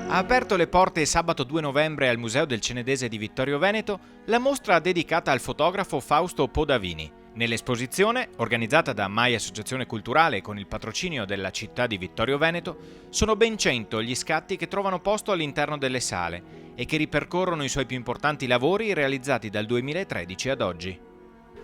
Ha aperto le porte sabato 2 novembre al Museo del Cenedese di Vittorio Veneto la mostra dedicata al fotografo Fausto Podavini. Nell'esposizione, organizzata da Mai Associazione Culturale con il patrocinio della città di Vittorio Veneto, sono ben 100 gli scatti che trovano posto all'interno delle sale e che ripercorrono i suoi più importanti lavori realizzati dal 2013 ad oggi.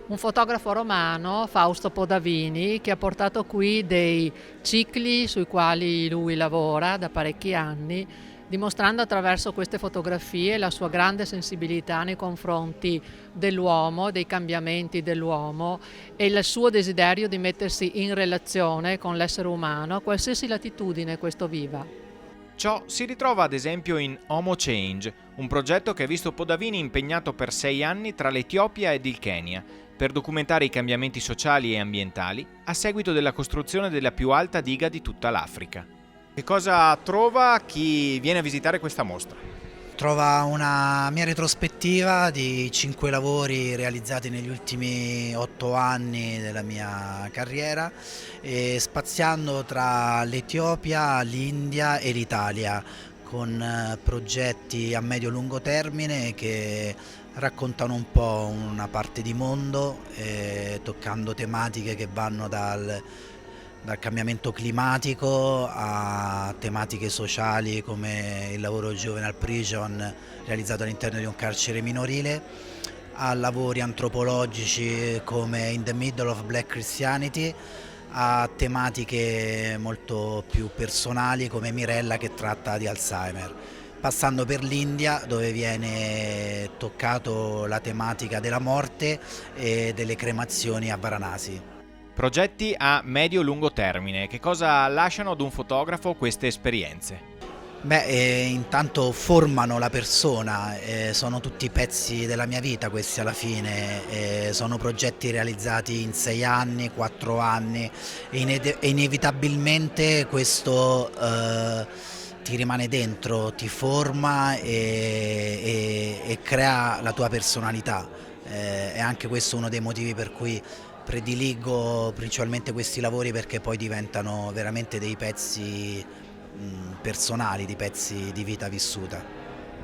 Un fotografo romano, Fausto Podavini, che ha portato qui dei cicli sui quali lui lavora da parecchi anni, dimostrando attraverso queste fotografie la sua grande sensibilità nei confronti dell'uomo, dei cambiamenti dell'uomo e il suo desiderio di mettersi in relazione con l'essere umano a qualsiasi latitudine questo viva. Ciò si ritrova ad esempio in Homo Change, un progetto che ha visto Podavini impegnato per 6 anni tra l'Etiopia ed il Kenya per documentare i cambiamenti sociali e ambientali a seguito della costruzione della più alta diga di tutta l'Africa. Che cosa trova chi viene a visitare questa mostra? Trova una mia retrospettiva di 5 lavori realizzati negli ultimi 8 anni della mia carriera, spaziando tra l'Etiopia, l'India e l'Italia, con progetti a medio-lungo termine che raccontano un po' una parte di mondo, toccando tematiche che vanno dal cambiamento climatico a tematiche sociali come il lavoro Juvenile Prison realizzato all'interno di un carcere minorile, a lavori antropologici come In the Middle of Black Christianity, a tematiche molto più personali come Mirella che tratta di Alzheimer, passando per l'India dove viene toccato la tematica della morte e delle cremazioni a Varanasi. Progetti a medio-lungo termine. Che cosa lasciano ad un fotografo queste esperienze? Intanto formano la persona, sono tutti pezzi della mia vita questi alla fine, sono progetti realizzati in 6 anni, 4 anni e inevitabilmente questo ti rimane dentro, ti forma e crea la tua personalità. È anche questo uno dei motivi per cui prediligo principalmente questi lavori, perché poi diventano veramente dei pezzi personali, di pezzi di vita vissuta.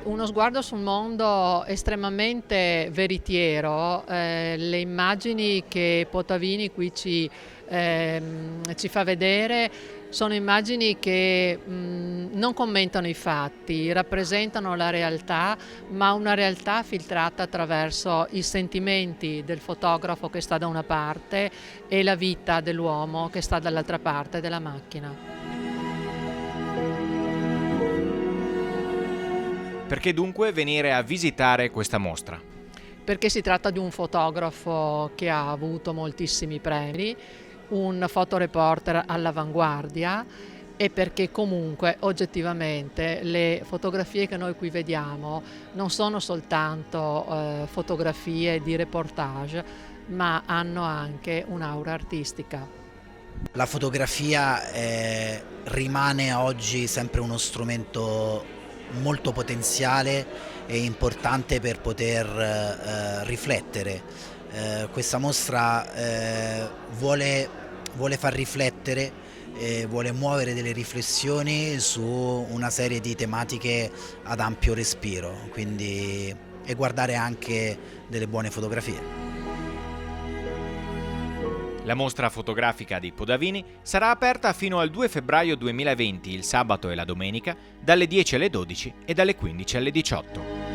Uno sguardo sul mondo estremamente veritiero, le immagini che Podavini qui ci fa vedere sono immagini che non commentano i fatti, rappresentano la realtà, ma una realtà filtrata attraverso i sentimenti del fotografo che sta da una parte e la vita dell'uomo che sta dall'altra parte della macchina. Perché dunque venire a visitare questa mostra? Perché si tratta di un fotografo che ha avuto moltissimi premi, un fotoreporter all'avanguardia, e perché comunque oggettivamente le fotografie che noi qui vediamo non sono soltanto fotografie di reportage, ma hanno anche un'aura artistica. La fotografia rimane oggi sempre uno strumento molto potenziale e importante per poter riflettere. Questa mostra vuole far riflettere, vuole muovere delle riflessioni su una serie di tematiche ad ampio respiro, e guardare anche delle buone fotografie. La mostra fotografica di Podavini sarà aperta fino al 2 febbraio 2020, il sabato e la domenica, dalle 10 alle 12 e dalle 15 alle 18.